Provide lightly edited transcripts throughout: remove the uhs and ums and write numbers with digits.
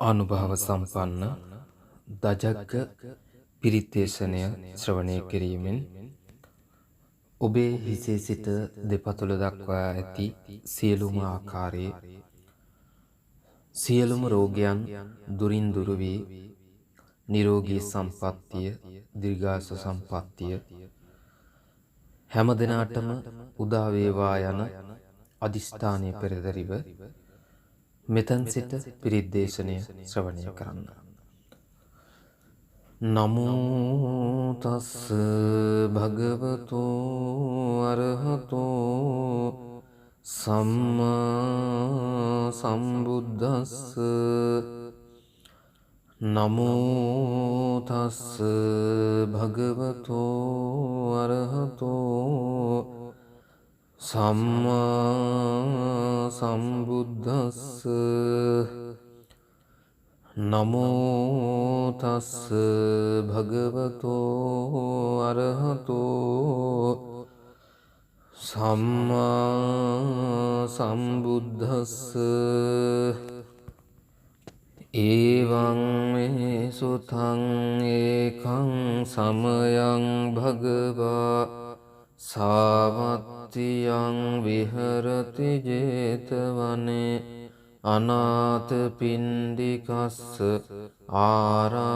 අනුභව සම්පන්න දජග්ග පිරිත් දේශනය ශ්‍රවණය කිරීමෙන් ඔබේ හිසේ සිට දෙපතුල දක්වා ඇති සියලුම ආකාරයේ සියලුම රෝගයන් දුරින් දුරු වී නිරෝගී සම්පන්නිය දීර්ඝායුෂ සම්පන්නිය හැම දිනාටම උදා වේවා යන අදිෂ්ඨානයේ පෙරදරිව මෙතන් සිට පිරිත් දේශනය ශ්‍රවණය කරන්න. නමෝ තස්ස භගවතු අරහතෝ සම්මා සම්බුද්දස්ස. නමෝ තස්ස භගවතු අරහතෝ සම්මා සම්බුද්දස්ස. නමෝ තස්ස භගවතෝ අරහතෝ සම්මා සම්බුද්දස්ස. එවං මේ සුතං ඒකං සමයං භගවා සාවත්තියං විහරති 제තවනේ අනාථපිණ්ඩිකස්ස ආරාමේ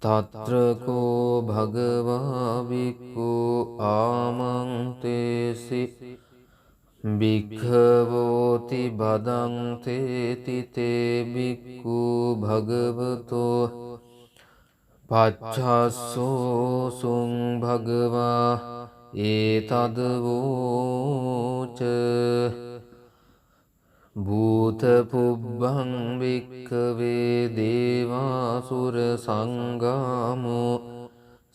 තත්‍රකෝ භගවා භික්ඛු ආමන්තේසි භික්ඛවෝති බදන්තේති තේ භික්ඛු භගවතෝ පච්චස්සෝ සුං භගවා ඒතදවෝච භූත පුබ්බං භික්ඛවේ දේවාසුර සංගාමෝ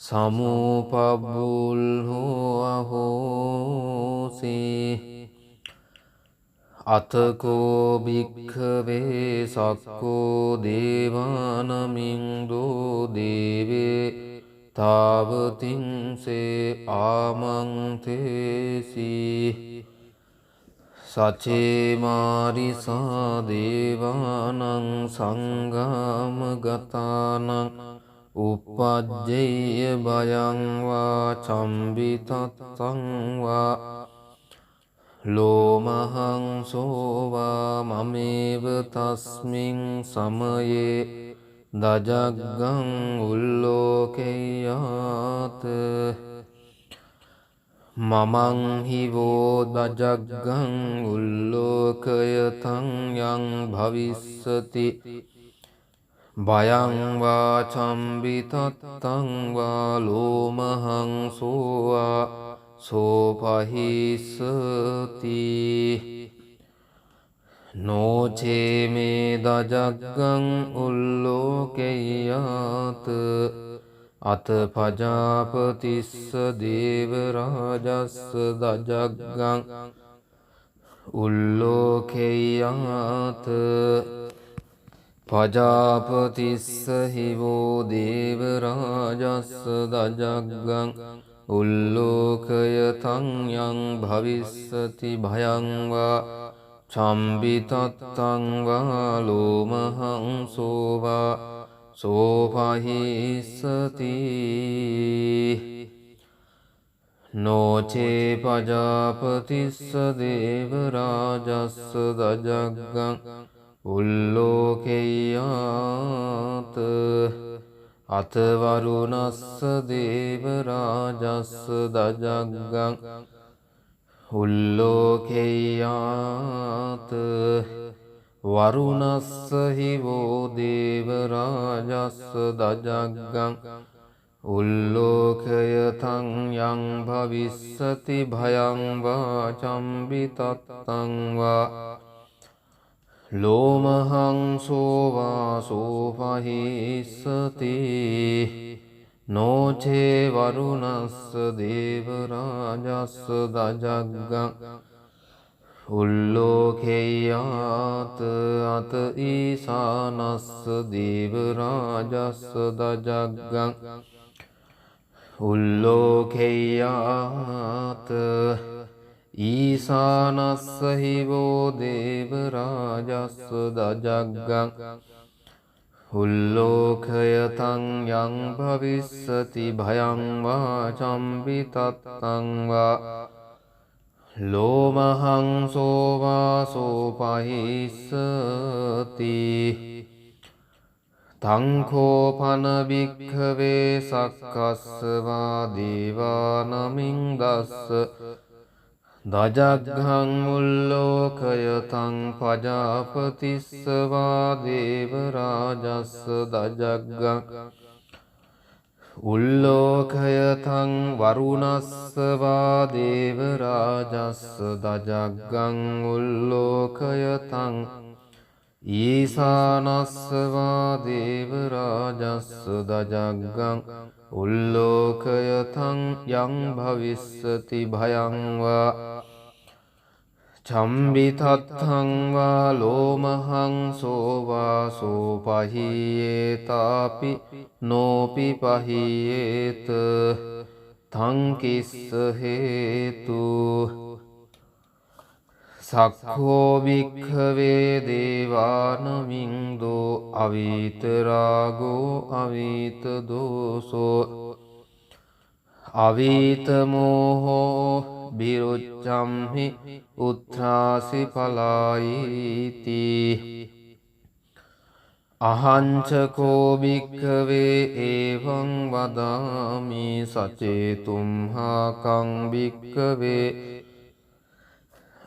සමුපබ්බුල්හෝ අහෝසි. අතකෝ භික්ඛවේ සක්කෝ දේවානමින්දෝ දේවේ තාවතින්සේ ආමන්තේසි. සචේමාරිසා දේවානං සංගාමගතානං උප්පජ්ජේය භයං වා චම්බිතත්තං වා ලෝමහං සෝවා මමේව තස්මින් සමයේ දජග්ගං උල්ලෝකෙය්‍යාත. මමං හිවෝ දජග්ගං උල්ලෝකයතං යං භවිස්සති භයං වා චම්බිතත්තං වා ලෝමහං සෝවා සෝපහිස්සති. නෝචේ මේ දජග්ගං උල්ලෝකෙය්‍යාත අත පජාපතිස්ස දේවරාජස්ස දජග්ගං උල්ලෝකෙය්‍යාත. පජාපතිස්ස හිවෝ දේවරාජස්ස දජග්ගං උල්ලෝකයතං යං භවිස්සති භයං වා චම්බිතත්තං වා ලෝමහං සෝවා සෝපහිස්සති. නෝචේ පජාපතිස්ස දේවරාජස්ස දජග්ගං උල්ලෝකෙය්‍යාත අතවරුණස්ස දේවරාජස්ස දජග්ගං උල්ලෝකෙය්‍යාත. වරුණස්ස හිවෝ දේවරාජස්ස දජග්ගං උල්ලෝකයතං යං භවිස්සති භයං වා චම්බිතත්තං වා ලෝමහං සෝවා සෝපහිස්සති. නෝචේ වරුණස්ස දේවරාජස්ස දජග්ගං උල්ලෝකෙය්‍යාත අත ඊසානස්ස දේවරාජස්ස දජග්ගං උල්ලෝකෙය්‍යාත ඊසානස්ස හිවෝ දේවරාජස්ස රාජස්ස දජග්ගං උල්ලෝකයතං යං භවිස්සති භයං වා චම්බිතත්තං වා ලෝමහං සෝවාසෝ පහිස්සති තංකෝපන භික්ඛවේ සක්කස්සවා දේවානමින් දස්ස දජග්ගං උල්ලෝකයතං පජාපතිස්සවා දේවරාජස්ස දජග්ගං උල්ලෝකයතං වරුණස්සවා දේවරාජස්ස දජග්ගං උල්ලෝකයතං ඊසානස්සවා දේවරාජස්ස දජග්ගං උල්ලෝකයතං යං භවිස්සති භයං වා චම්බිතත්තං වා ලෝමහං සෝවාසෝ පහියේතාපි නෝපි පහියේත තං කිස්ස හේතු සක්ඛෝ භික්ඛවේ දේවානමින්දෝ අවීතරාගෝ අවීත දෝසෝ අවීත මෝහෝ බිරුච්ඡම්හි උත්‍රාසි පලායිති අහංචකෝ භික්ඛවේ එවං වදාමි සචේතුම්හාකං භික්ඛවේ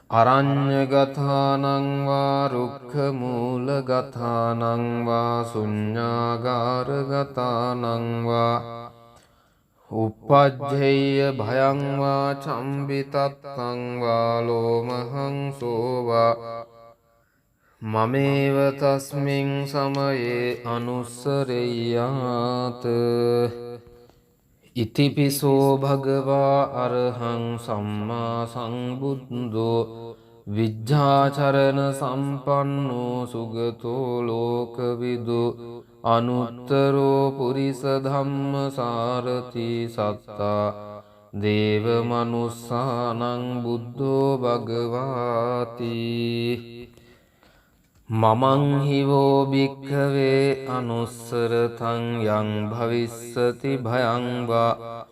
අරඤ්ඤගතානං වා රුක්ඛමූලගතානං වා ශුඤ්ඤාගාරගතානං වා uppajjeyya bhayang va chambitattang va lomahang sova mameva tasmin samaye anussareyat itipiso bhagava arhang samma sambuddho vijjācarana sampanno sugato lokavidu anuttaro purisa dhamma sarati satta deva manussanang buddho bhagavati mamang hivo bhikkhave anussarataṃ yang bhavissati bhayang va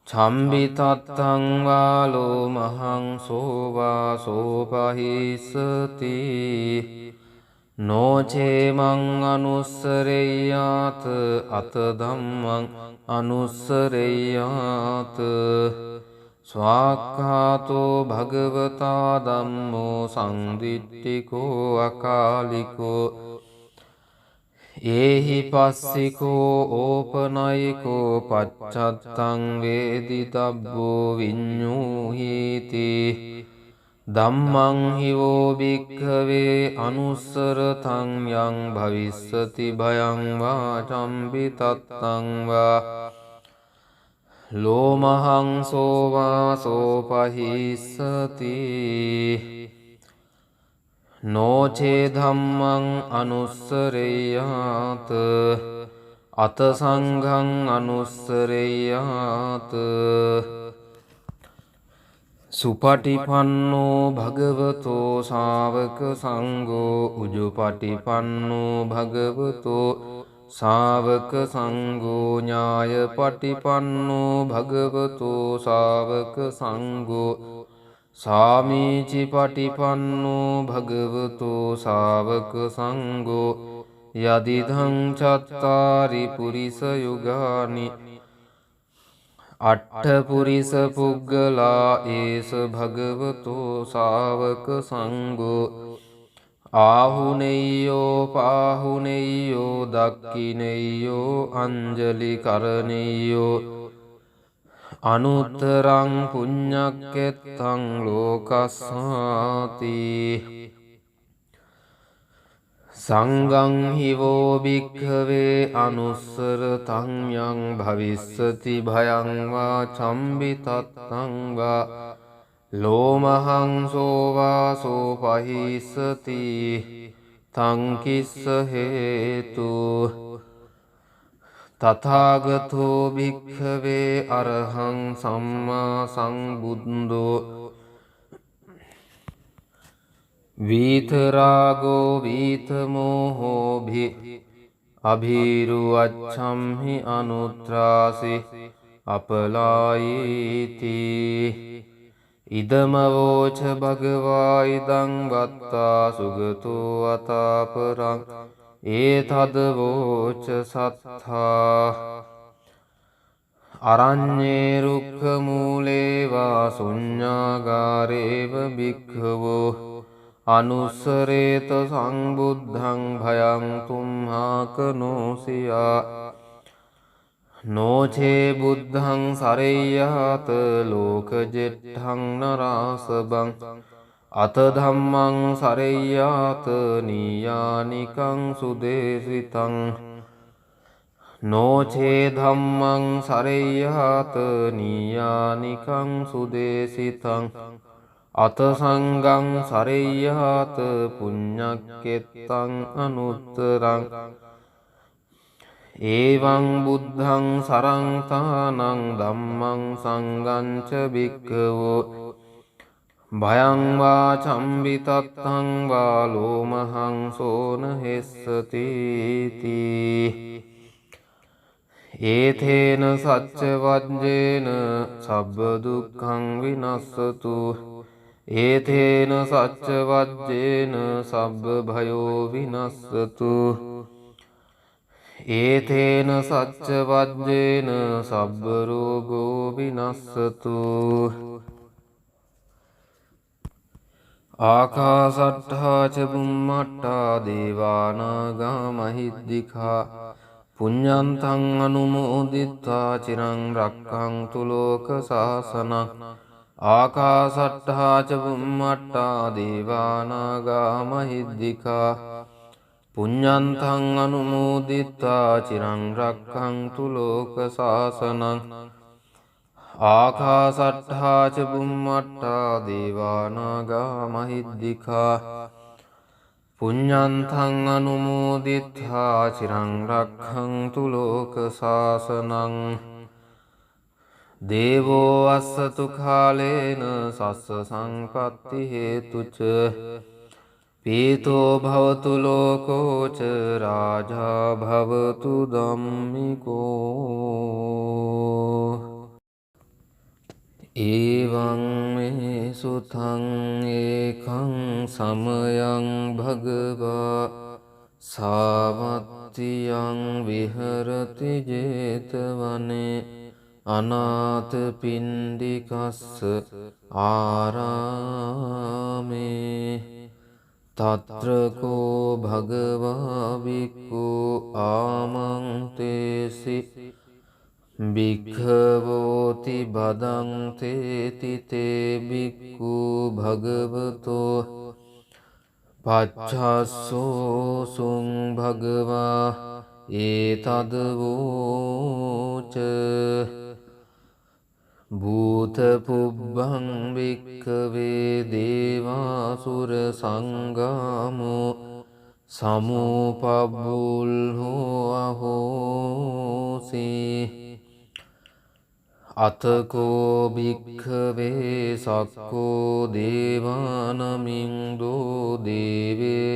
චම්බිතත්තං වා ලෝමහං සෝවාසෝ පහිස්සති නෝචේමං අනුස්සරෙය්‍යාත අත ධම්මං අනුස්සරෙය්‍යාත ස්වාක්ඛාතෝ භගවතා ධම්මෝ සංදිට්ඨිකෝ අකාලිකෝ ඒහි පස්සිකෝ ඕපනයිකෝ පච්චත්තං වේදිතබ්බෝ විඤ්ඤූහීති ධම්මං හිවෝ භික්ඛවේ අනුස්සරතං යං භවිස්සති භයං වා චම්බිතත්තං වා ලෝමහං සෝවාසෝ පහිස්සති නෝචේ ධම්මං අනුස්සරෙය්‍යාත අත සංඝං අනුස්සරෙය්‍යාත සුපටිපන්නෝ භගවතෝ ශාවක සංඝෝ උජුපටිපන්නෝ භගවතෝ ශාවක සංඝෝ ඥායපටිපන්නෝ භගවතෝ ශාවක සංඝෝ සාමීචි පටිපන්නෝ භගවතෝ ශාවක සංඝෝ යදිදං චත්තාරි පුරිස යුගානි අට්ඨ පුරිස පුග්ගලා ඒස භගවතෝ ශාවක සංඝෝ ආහුනෙය්‍යෝ පාහුනෙය්‍යෝ දක්ඛිනෙය්‍යෝ අංජලි කරණෙය්‍යෝ අනුත්තරං පුඤ්ඤක්කෙත්තං ලෝකස්සාති සංඝං හිවෝ භික්ඛවේ අනුස්සරතං යං භවිස්සති භයං වා චම්බිතත්තං වා ලෝමහං සෝවාසෝ පහිස්සති තං කිස්ස හේතු තථාගතෝ භික්ඛවේ අරහං සම්මා සම්බුද්ධෝ वीतरागो वीतमोहोभि अभिरुवच्छम्हि अनुत्रासि अपलायीति ඉදමවෝච භගවා ඉදං වත්තා සුගතෝ අතාපරං ඒතදවෝච සත්තා අරඤ්ඤේ රුක්ඛ මූලේ වා ශුඤ්ඤාගාරේව භික්ඛවෝ අනුස්සරේත සංබුද්ධං භයං තුම්හාකනෝසියා නෝචේ බුද්ධං සරෙය්‍යාත ලෝකජෙට්ඨං නරාසබං අත ධම්මං සරෙය්‍යාත නීයානිකං සුදේසිතං නෝචේ ධම්මං සරෙය්‍යාත නීයානිකං සුදේසිතං අත සංඝං සරෙය්‍යාත පුඤ්ඤක්කෙත්තං අනුත්තරං ඒවං බුද්ධං සරංතානං ධම්මං සංඝං ච භික්ඛවෝ භයං වා චම්බිතත්තං වා ලෝමහං සෝන හෙස්සති තී ඒතේන සච්ච වජ්ජේන සබ්බ දුක්ඛං විනස්සතු ඒතේන සච්ච වජ්ජේන සබ්බ භයෝ විනස්සතු ඒතේන සච්ච වජ්ජේන සබ්බ රෝගෝ විනස්සතු ආකාසට්ඨා ච බුම්මට්ඨා දේවානාගා මහිද්దికා පුඤ්ඤන්තං අනුමෝදිත්වා චිරං රක්ඛන්තු ලෝක සාසනං ආකාසට්ඨා ච බුම්මට්ඨා දේවානාගා මහිද්దికා පුඤ්ඤන්තං අනුමෝදිත්වා චිරං රක්ඛන්තු ලෝක සාසනං ආකාසට්ඨා ච බුම්මට්ඨා දේවානාගා මහිද්దికා පුඤ්ඤන්තං අනුමෝදිත්වා චිරං රක්ඛන්තු ලෝක සාසනං දේවෝ අස්සතු කාලේන සස්ස සංපත්ති හේතුච පීතෝ භවතු ලෝකෝච රාජා භවතු ධම්මිකෝ ඒවං මේ සුතං ඒකං සමයං භගවා සාවත්තියං විහරති ජේතවනේ අනාථපිණ්ඩිකස්ස ආරාමේ තත්‍රකෝ භගවා භික්ඛු ආමන්තේසි භික්ඛවෝති බදන්තේති තේ භික්ඛු භගවතෝ පච්චස්සෝ සුං භගවා ඒතදවෝච භූත පුබ්බං භික්ඛවේ දේවාසුර සංගාමෝ සමුපබ්බුල්හෝ අහෝසි අතකෝ භික්ඛවේ සක්කෝ දේවානමින්දෝ දේවේ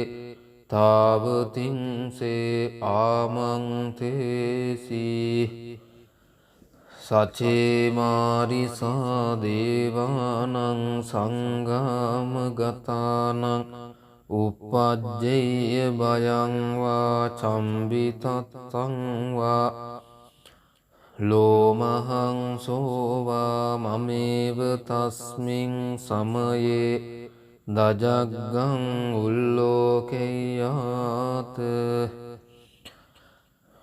තාවතින්සේ ආමන්තේසි සචේමාරිසා දේවානං සංගාමගතානං උප්පජ්ජේය භයං වා චම්බිතත්තං වා ලෝමහං සෝවා මමේව තස්මින් සමයේ දජග්ගං උල්ලෝකෙය්‍යාත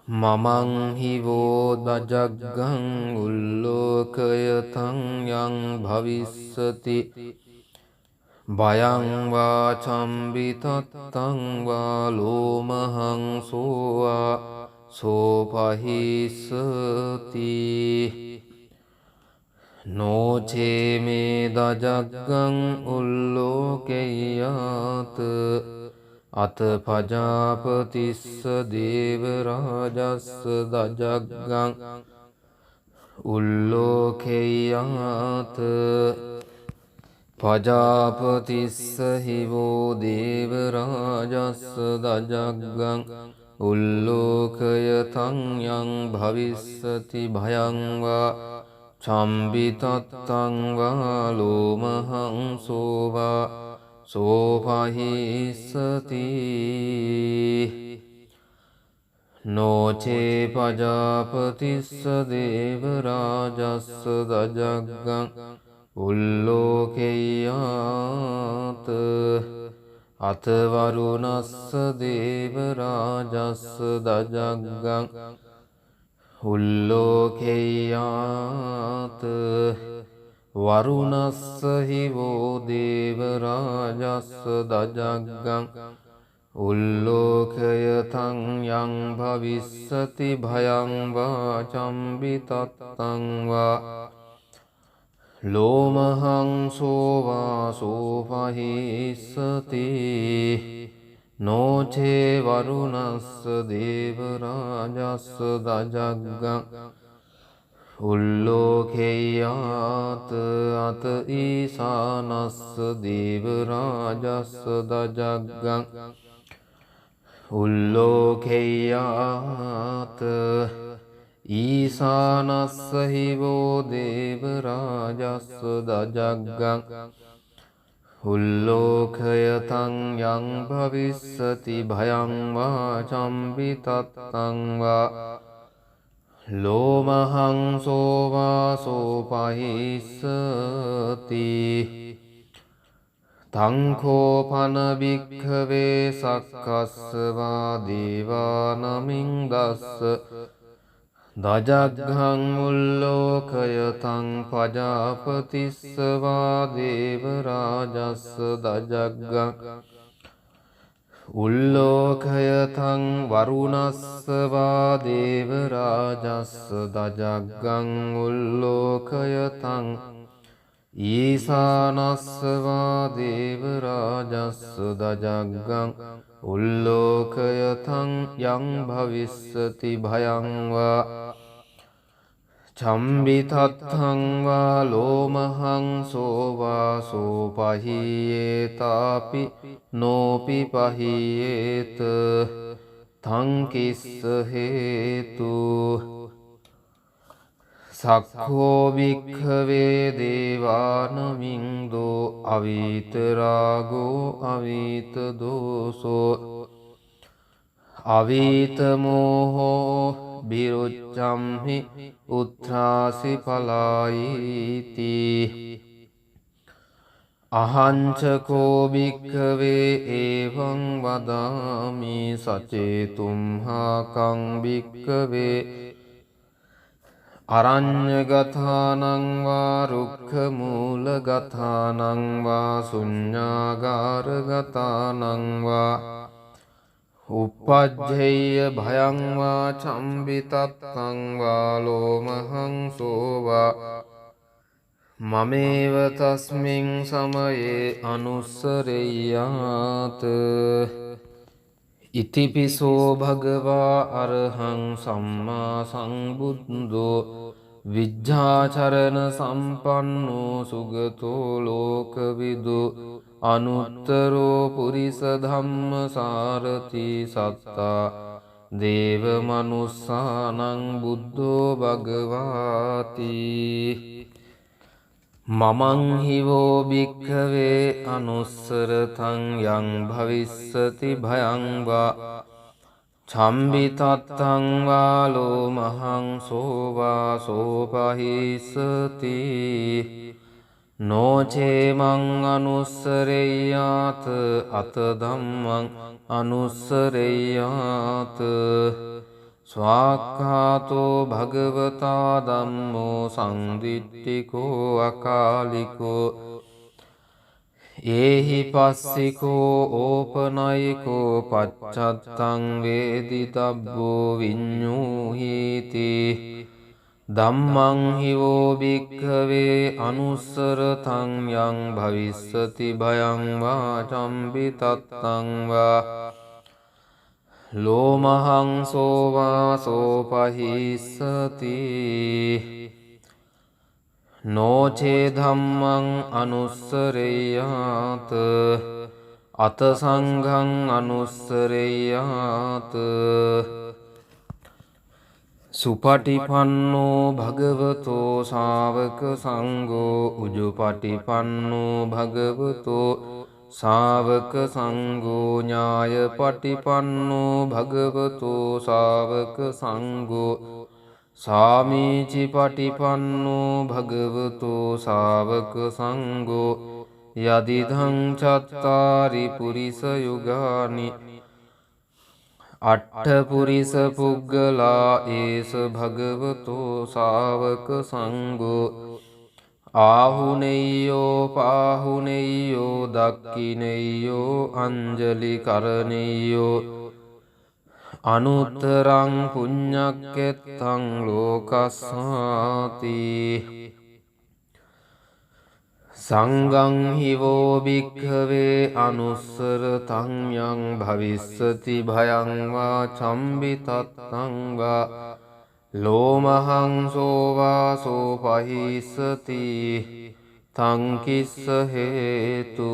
මමං හිවෝ දජග්ගං උල්ලෝකයතං යං භවිස්සති භයං වා චම්බිතත්තං වා ලෝමහං සෝවා සෝපහිස්සති නෝචේ මේ දජග්ගං උල්ලෝකෙය්‍යාත අත පජාපතිස්ස දේවරාජස්ස දජග්ගං උල්ලෝකෙය්‍යාත පජාපතිස්ස හිවෝ දේවරාජස්ස දජග්ගං උල්ලෝකයතං යං භවිස්සති භයං වා චම්බිතත්තං වා ලෝමහංසෝ වා සෝපහිස්සති නෝචේ පජාපතිස්ස දේවරාජස්ස දජග්ගං උල්ලෝකෙය්‍යාත අතවරුණස්ස දේවරාජස්ස දජග්ගං උල්ලෝකෙය්‍යාත වරුණස්ස හිවෝ දේවරාජස්ස දජග්ගං උල්ලෝකයතං යං භවිස්සති භයං වා චම්බිතත්තං වා ලෝමහංසෝ වා සෝපහිස්සති නෝචේ වරුණස්ස දේවරාජස්ස දජග්ගං උල්ලෝකෙය්‍යාත අත ඊසානස්ස දේවරාජස්ස දජග්ගං උල්ලෝකෙය්‍යාත ඊසානස්ස හිවෝ දේවරාජස්ස දජග්ගං උල්ලෝකයතං යං භවිස්සති භයං වා චම්බිතත්තං වා ලෝමහංසෝ වා සෝපහිස්සති තංකෝපන භික්ඛවේ සක්කස්සවා දේවානමින් දස්ස දජග්ගං උල්ලෝකයතං පජාපතිස්සවා දේවරාජස්ස දජග්ගං උල්ලෝකයතං වරුණස්සවා දේවරාජස්ස දජග්ගං උල්ලෝකයතං ඊසානස්සවා දේවරාජස්ස දජග්ගං උල්ලෝකයතං යං භවිස්සති භයං වා චම්බිතත්තං වා ලෝමහංසෝ වා සෝපහියේතාපි නෝපි පහියේත තං කිස්ස හේතු සක්ඛෝ භික්ඛවේ දේවානමින්දෝ අවීතරාගෝ අවීත දෝසෝ අවීත මෝහෝ බිරුච්ඡම්හි උත්ථාසි පලායිති අහංචකෝ භික්ඛවේ එවං වදාමි සචේතුම්හාකං භික්ඛවේ අරඤ්ඤගතානං වා රුක්ඛමූලගතානං වා ශුඤ්ඤාගාරගතානං වා uppajjeyya භයං වා චම්බිතත්තං වා ලෝමහංසෝ වා මමේව තස්මින් සමයේ අනුස්සරෙය්‍යාත ඉතිපිසෝ භගවා අරහං සම්මා සම්බුද්ධෝ විජ්ජාචරණ සම්පන්නෝ සුගතෝ ලෝකවිදු අනුත්තරෝ පුරිස ධම්ම සාරති සත්තා දේව මනුස්සානං බුද්ධෝ භගවාති මමං හිවෝ භික්ඛවේ අනුස්සරතං යං භවිස්සති භයං වා චම්බිතත්තං වා ලෝමහංසෝ වා සෝපහිස්සති නෝචේ මං අනුස්සරෙය්‍යාත අත ධම්මං අනුස්සරෙය්‍යාත ස්වාක්ඛාතෝ භගවතා ධම්මෝ සංදිට්ඨිකෝ අකාලිකෝ ඒහි පස්සිකෝ ඕපනයිකෝ පච්චත්තං වේදිතබ්බෝ විඤ්ඤූහීති ධම්මං හිවෝ භික්ඛවේ අනුස්සරතං යං භවිස්සති භයං වා චම්බිතත්තං වා ලෝමහංසෝ වා සෝපහිස්සති නොචේ ධම්මං අනුස්සරෙය්‍යාත අත සංඝං අනුස්සරෙය්‍යාත සුපටිපන්නෝ භගවතෝ ශාවක සංඝෝ උජුපටිපන්නෝ භගවතෝ ශාවක සංඝෝ ඥායපටිපන්නෝ භගවතෝ ශාවක සංඝෝ සාමීචි පටිපන්නෝ භගවතෝ ශාවක සංඝෝ යදිදං චත්තාරි පුරිස යුගානි අට්ඨ පුරිස පුග්ගලා ඒස භගවතෝ ශාවක සංඝෝ ආහුනෙය්‍යෝ පාහුනෙය්‍යෝ දක්ඛිනෙය්‍යෝ අංජලි කරණෙය්‍යෝ අනුත්තරං පුඤ්ඤක්කෙත්තං ලෝකස්සාති සංඝං හිවෝ භික්ඛවේ අනුස්සරතං යං භවිස්සති භයං වා චම්බිතත්තං වා ලෝමහං සෝවාසෝ පහිස්සති තං කිස්ස හේතු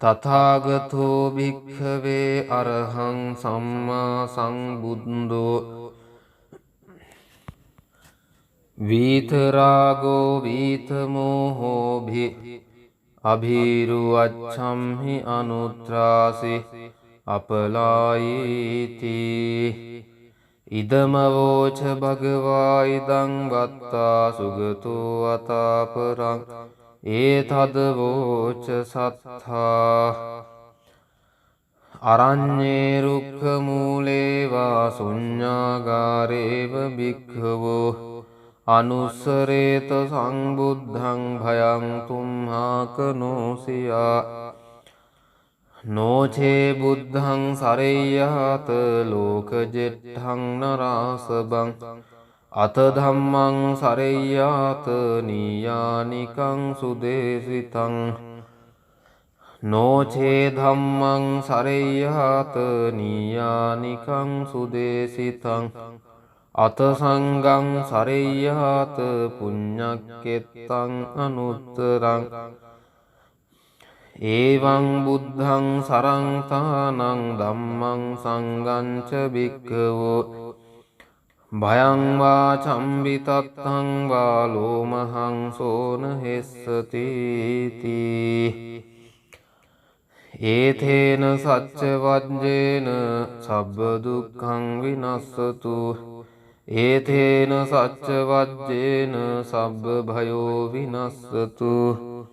තථාගතෝ භික්ඛවේ අරහං සම්මා සම්බුද්ධෝ වීතරාගෝ වීතමෝහෝ අභීරුවච්ඡම්හි අනුත්‍රාසි අපලායීති ඉදමවෝච භගවා ඉදං වත්තා සුගතෝ අතාපරං ඒතදවෝච සත්තා අරඤ්ඤේ රුක්ඛ මූලේ වා ශුඤ්ඤාගාරේව භික්ඛවෝ අනුස්සරේත සංබුද්ධං භයං තුම්හාකනෝසියා නොචේ බුද්ධං සරෙය්‍යාත ලෝකජෙට්ඨං නරාසබං අත ධම්මං සරෙය්‍යාත නීයානිකං සුදේසිතං නොචේ ධම්මං සරෙය්‍යාත නීයානිකං සුදේසිතං අත සංඝං සරෙය්‍යාත පුඤ්ඤක්කෙත්තං අනුත්තරං ඒවං බුද්ධං සරංතානං ධම්මං සංඝං ච භික්ඛවෝ භයං වා චම්බිතත්තං වා ලෝමහං සෝන හෙස්සති ඒතේන සච්ච වජ්ජේන සබ්බ දුක්ඛං විනස්සතු ඒතේන සච්ච වජ්ජේන සබ්බ භයෝ විනස්සතු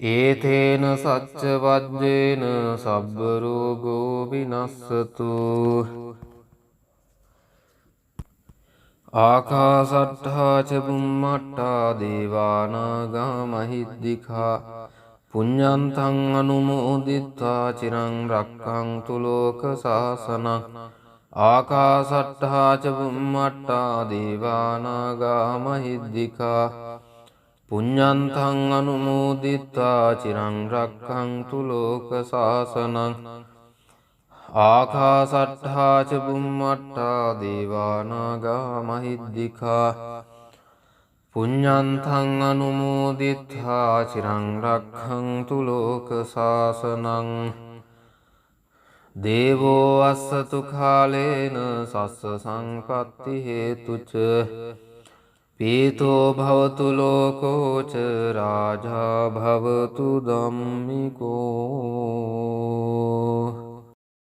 ඒතේන සච්ච වජ්ජේන සබ්බ රෝගෝ විනස්සතු ආකාසට්ඨා ච බුම්මට්ඨා දේවානාගා මහිද්దికා පුඤ්ඤන්තං අනුමෝදිත්වා චිරං රක්ඛන්තු ලෝක සාසනං ආකාසට්ඨා ච බුම්මට්ඨා දේවානාගා මහිද්దికා පුඤ්ඤන්තං අනුමෝදිත්වා චිරං රක්ඛන්තු ලෝක සාසනං ආකාසට්ඨා ච බුම්මට්ඨා දේවානාගා මහිද්దికා පුඤ්ඤන්තං අනුමෝදිත්වා චිරං රක්ඛන්තු ලෝක සාසනං දේවෝ අස්සතු කාලේන සස්ස සංපත්ති හේතුච පීතෝ භවතු ලෝකෝච රාජා භවතු ධම්මිකෝ